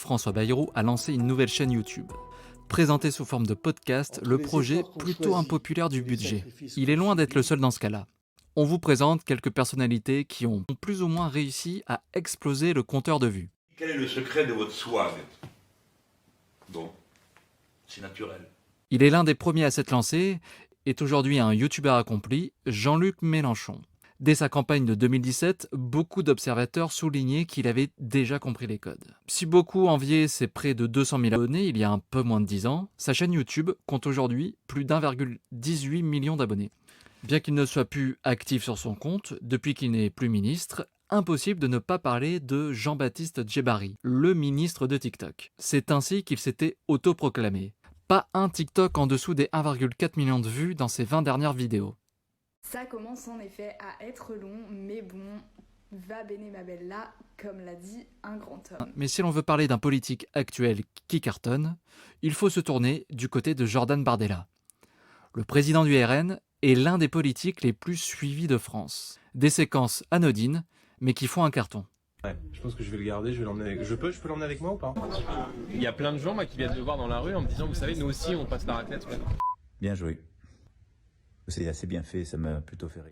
François Bayrou a lancé une nouvelle chaîne YouTube. Présenté sous forme de podcast, le projet plutôt impopulaire du budget. Il est loin d'être le seul dans ce cas-là. On vous présente quelques personnalités qui ont plus ou moins réussi à exploser le compteur de vues. Quel est le secret de votre swag? Bon, c'est naturel. Il est l'un des premiers à s'être lancé, est aujourd'hui un youtubeur accompli, Jean-Luc Mélenchon. Dès sa campagne de 2017, beaucoup d'observateurs soulignaient qu'il avait déjà compris les codes. Si beaucoup enviaient ses près de 200 000 abonnés il y a un peu moins de 10 ans, sa chaîne YouTube compte aujourd'hui plus d'1,18 million d'abonnés. Bien qu'il ne soit plus actif sur son compte, depuis qu'il n'est plus ministre, impossible de ne pas parler de Jean-Baptiste Djebbari, le ministre de TikTok. C'est ainsi qu'il s'était autoproclamé. Pas un TikTok en dessous des 1,4 million de vues dans ses 20 dernières vidéos. Ça commence en effet à être long, mais bon, va bene ma bella, comme l'a dit un grand homme. Mais si l'on veut parler d'un politique actuel qui cartonne, il faut se tourner du côté de Jordan Bardella. Le président du RN est l'un des politiques les plus suivis de France. Des séquences anodines, mais qui font un carton. Ouais, je pense que je vais le garder, je vais l'emmener avec... Je peux l'emmener avec moi ou pas? Il y a plein de gens qui viennent me voir dans la rue en me disant, vous savez, nous aussi on passe la raclette. Bien joué. C'est assez bien fait, ça m'a plutôt fait rire.